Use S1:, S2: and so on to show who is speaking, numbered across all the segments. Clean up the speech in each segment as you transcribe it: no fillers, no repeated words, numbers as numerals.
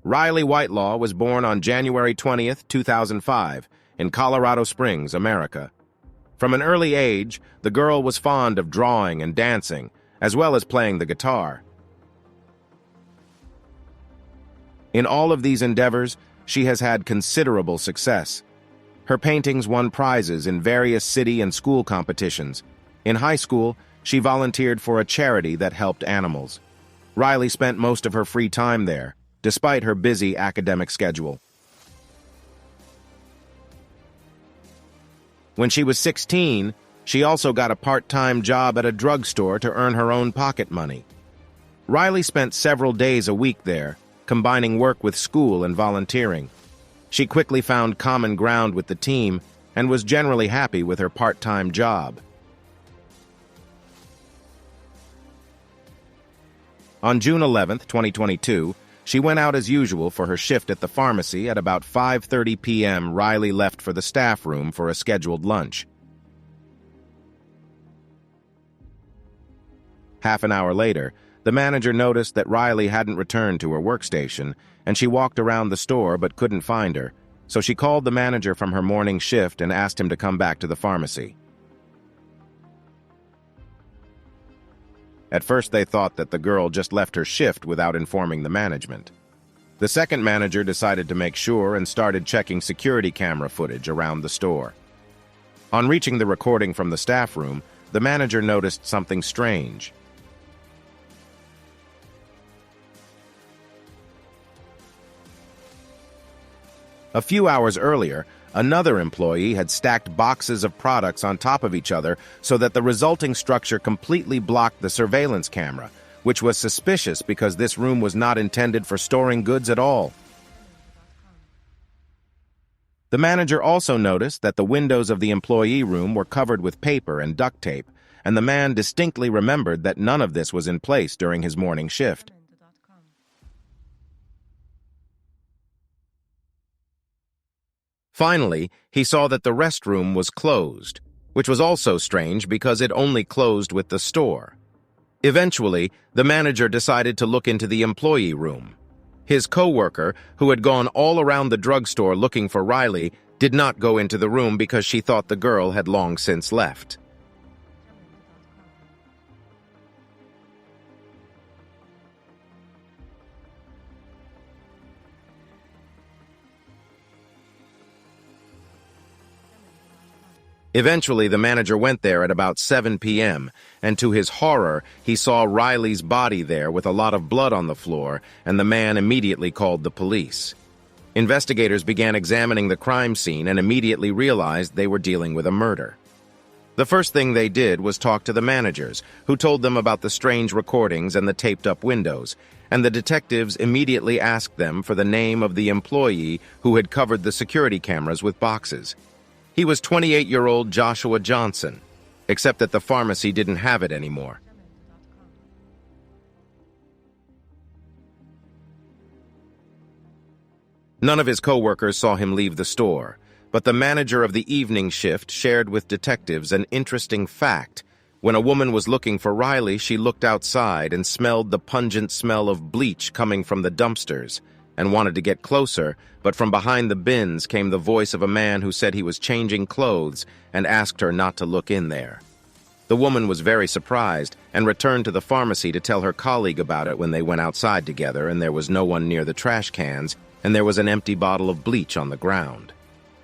S1: Riley Whitelaw was born on January 20th, 2005, in Colorado Springs, America. From an early age, the girl was fond of drawing and dancing, as well as playing the guitar. In all of these endeavors, she has had considerable success. Her paintings won prizes in various city and school competitions. In high school, she volunteered for a charity that helped animals. Riley spent most of her free time there, despite her busy academic schedule. When she was 16, she also got a part-time job at a drugstore to earn her own pocket money. Riley spent several days a week there, combining work with school and volunteering. She quickly found common ground with the team and was generally happy with her part-time job. On June 11, 2022, she went out as usual for her shift at the pharmacy. At about 5:30 p.m., Riley left for the staff room for a scheduled lunch. Half an hour later, the manager noticed that Riley hadn't returned to her workstation, and she walked around the store but couldn't find her, so she called the manager from her morning shift and asked him to come back to the pharmacy. At first, they thought that the girl just left her shift without informing the management. The second manager decided to make sure and started checking security camera footage around the store. On reaching the recording from the staff room, the manager noticed something strange. A few hours earlier, another employee had stacked boxes of products on top of each other so that the resulting structure completely blocked the surveillance camera, which was suspicious because this room was not intended for storing goods at all. The manager also noticed that the windows of the employee room were covered with paper and duct tape, and the man distinctly remembered that none of this was in place during his morning shift. Finally, he saw that the restroom was closed, which was also strange because it only closed with the store. Eventually, the manager decided to look into the employee room. His coworker, who had gone all around the drugstore looking for Riley, did not go into the room because she thought the girl had long since left. Eventually, the manager went there at about 7 p.m., and to his horror, he saw Riley's body there with a lot of blood on the floor, and the man immediately called the police. Investigators began examining the crime scene and immediately realized they were dealing with a murder. The first thing they did was talk to the managers, who told them about the strange recordings and the taped-up windows, and the detectives immediately asked them for the name of the employee who had covered the security cameras with boxes. He was 28-year-old Joshua Johnson, except that the pharmacy didn't have it anymore. None of his co-workers saw him leave the store, but the manager of the evening shift shared with detectives an interesting fact. When a woman was looking for Riley, she looked outside and smelled the pungent smell of bleach coming from the dumpsters, and wanted to get closer, but from behind the bins came the voice of a man who said he was changing clothes and asked her not to look in there. The woman was very surprised and returned to the pharmacy to tell her colleague about it when they went outside together, and there was no one near the trash cans, and there was an empty bottle of bleach on the ground.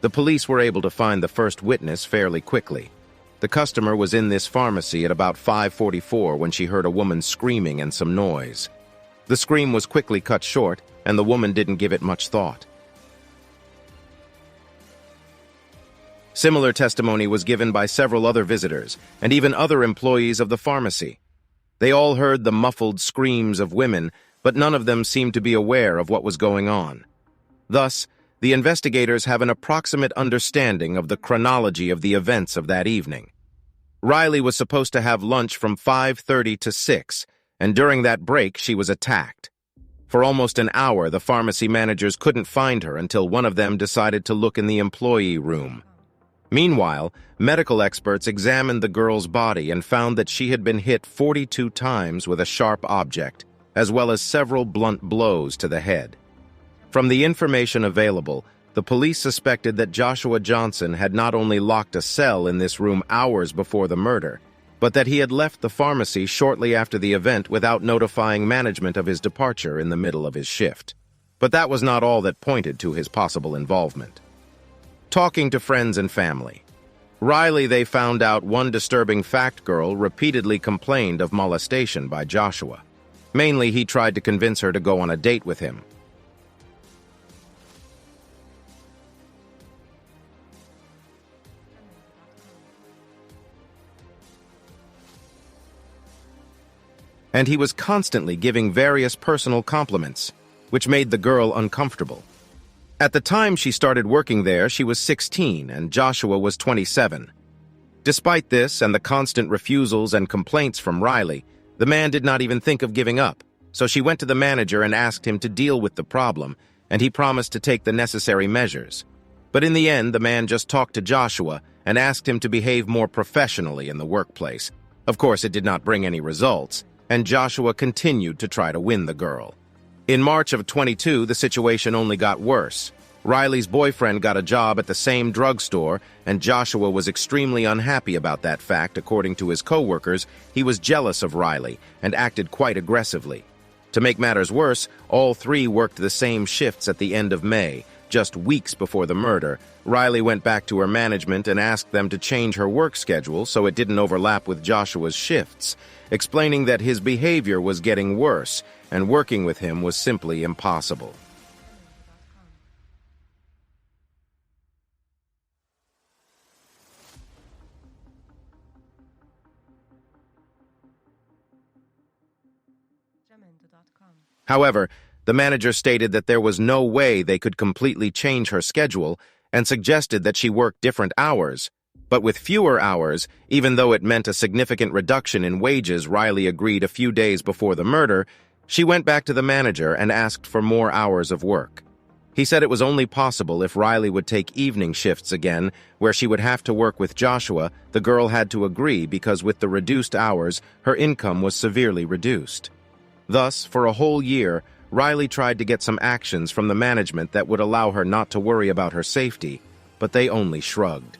S1: The police were able to find the first witness fairly quickly. The customer was in this pharmacy at about 5:44 when she heard a woman screaming and some noise. The scream was quickly cut short, and the woman didn't give it much thought. Similar testimony was given by several other visitors, and even other employees of the pharmacy. They all heard the muffled screams of women, but none of them seemed to be aware of what was going on. Thus, the investigators have an approximate understanding of the chronology of the events of that evening. Riley was supposed to have lunch from 5:30 to 6, and during that break she was attacked. For almost an hour, the pharmacy managers couldn't find her until one of them decided to look in the employee room. Meanwhile, medical experts examined the girl's body and found that she had been hit 42 times with a sharp object, as well as several blunt blows to the head. From the information available, the police suspected that Joshua Johnson had not only locked a cell in this room hours before the murder, but that he had left the pharmacy shortly after the event without notifying management of his departure in the middle of his shift. But that was not all that pointed to his possible involvement. Talking to friends and family, Riley, they found out one disturbing fact: girl repeatedly complained of molestation by Joshua. Mainly, he tried to convince her to go on a date with him. And he was constantly giving various personal compliments, which made the girl uncomfortable. At the time she started working there, she was 16 and Joshua was 27. Despite this and the constant refusals and complaints from Riley, the man did not even think of giving up, so she went to the manager and asked him to deal with the problem, and he promised to take the necessary measures. But in the end, the man just talked to Joshua and asked him to behave more professionally in the workplace. Of course, it did not bring any results, and Joshua continued to try to win the girl. In March of 22, the situation only got worse. Riley's boyfriend got a job at the same drugstore, and Joshua was extremely unhappy about that fact. According to his co-workers, he was jealous of Riley and acted quite aggressively. To make matters worse, all three worked the same shifts at the end of May. Just weeks before the murder, Riley went back to her management and asked them to change her work schedule so it didn't overlap with Joshua's shifts, explaining that his behavior was getting worse and working with him was simply impossible. However, the manager stated that there was no way they could completely change her schedule and suggested that she work different hours. But with fewer hours, even though it meant a significant reduction in wages, Riley agreed a few days before the murder. She went back to the manager and asked for more hours of work. He said it was only possible if Riley would take evening shifts again, where she would have to work with Joshua. The girl had to agree because with the reduced hours, her income was severely reduced. Thus, for a whole year, Riley tried to get some actions from the management that would allow her not to worry about her safety, but they only shrugged.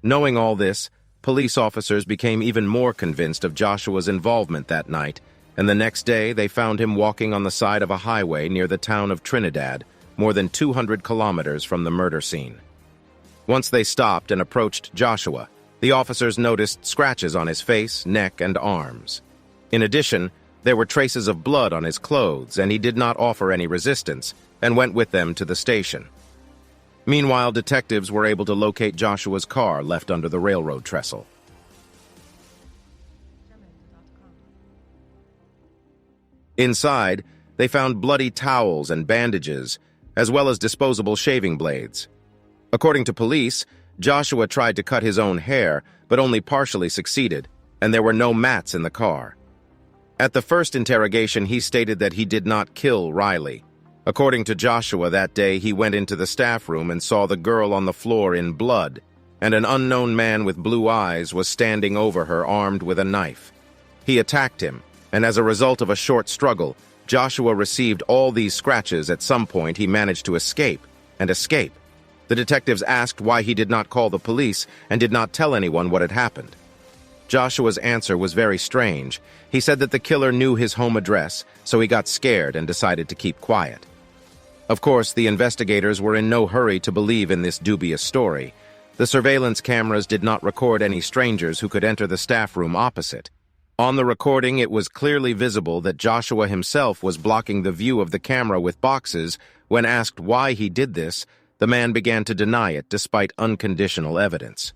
S1: Knowing all this, police officers became even more convinced of Joshua's involvement that night, and the next day they found him walking on the side of a highway near the town of Trinidad, more than 200 kilometers from the murder scene. Once they stopped and approached Joshua, the officers noticed scratches on his face, neck, and arms. In addition, there were traces of blood on his clothes, and he did not offer any resistance and went with them to the station. Meanwhile, detectives were able to locate Joshua's car left under the railroad trestle. Inside, they found bloody towels and bandages, as well as disposable shaving blades. According to police, Joshua tried to cut his own hair, but only partially succeeded, and there were no mats in the car. At the first interrogation, he stated that he did not kill Riley. According to Joshua, that day he went into the staff room and saw the girl on the floor in blood, and an unknown man with blue eyes was standing over her armed with a knife. He attacked him, and as a result of a short struggle, Joshua received all these scratches. At some point, he managed to escape. The detectives asked why he did not call the police and did not tell anyone what had happened. Joshua's answer was very strange. He said that the killer knew his home address, so he got scared and decided to keep quiet. Of course, the investigators were in no hurry to believe in this dubious story. The surveillance cameras did not record any strangers who could enter the staff room opposite. On the recording, it was clearly visible that Joshua himself was blocking the view of the camera with boxes. When asked why he did this, the man began to deny it despite unconditional evidence.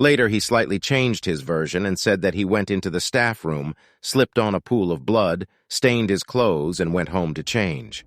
S1: Later, he slightly changed his version and said that he went into the staff room, slipped on a pool of blood, stained his clothes, and went home to change.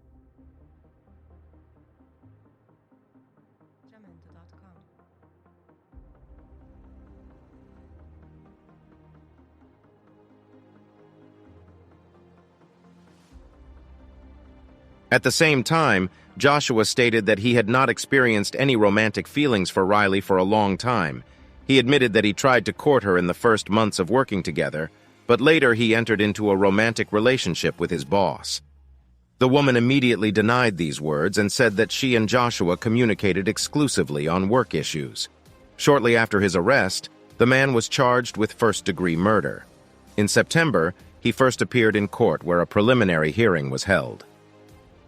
S1: At the same time, Joshua stated that he had not experienced any romantic feelings for Riley for a long time. He admitted that he tried to court her in the first months of working together, but later he entered into a romantic relationship with his boss. The woman immediately denied these words and said that she and Joshua communicated exclusively on work issues. Shortly after his arrest, the man was charged with first-degree murder. In September, he first appeared in court where a preliminary hearing was held.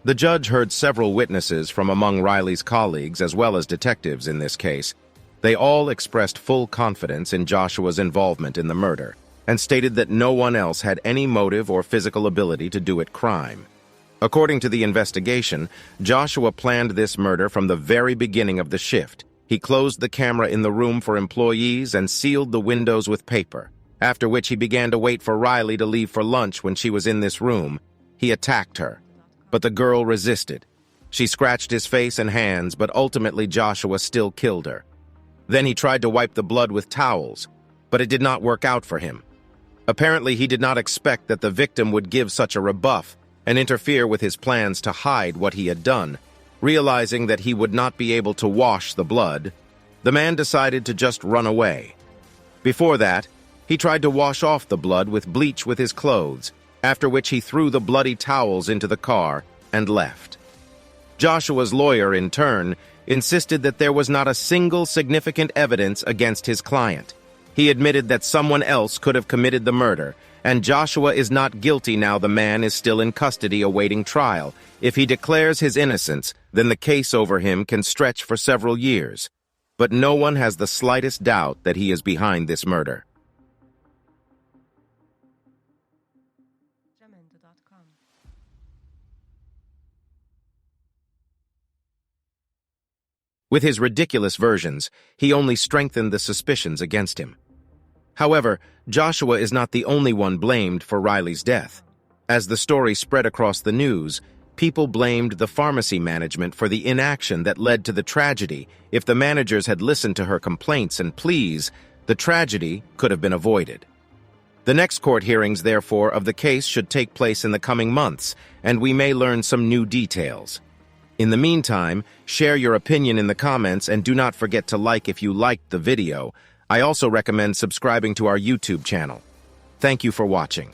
S1: The judge heard several witnesses from among Riley's colleagues as well as detectives in this case. They all expressed full confidence in Joshua's involvement in the murder and stated that no one else had any motive or physical ability to do it crime. According to the investigation, Joshua planned this murder from the very beginning of the shift. He closed the camera in the room for employees and sealed the windows with paper, after which he began to wait for Riley to leave for lunch when she was in this room. He attacked her, but the girl resisted. She scratched his face and hands, but ultimately Joshua still killed her. Then he tried to wipe the blood with towels, but it did not work out for him. Apparently, he did not expect that the victim would give such a rebuff and interfere with his plans to hide what he had done. Realizing that he would not be able to wash the blood, the man decided to just run away. Before that, he tried to wash off the blood with bleach with his clothes, after which he threw the bloody towels into the car and left. Joshua's lawyer, in turn, insisted that there was not a single significant evidence against his client. He admitted that someone else could have committed the murder, and Joshua is not guilty now the man is still in custody awaiting trial. If he declares his innocence, then the case over him can stretch for several years. But no one has the slightest doubt that he is behind this murder. With his ridiculous versions, he only strengthened the suspicions against him. However, Joshua is not the only one blamed for Riley's death. As the story spread across the news, people blamed the pharmacy management for the inaction that led to the tragedy. If the managers had listened to her complaints and pleas, the tragedy could have been avoided. The next court hearings, therefore, of the case should take place in the coming months, and we may learn some new details. In the meantime, share your opinion in the comments and do not forget to like if you liked the video. I also recommend subscribing to our YouTube channel. Thank you for watching.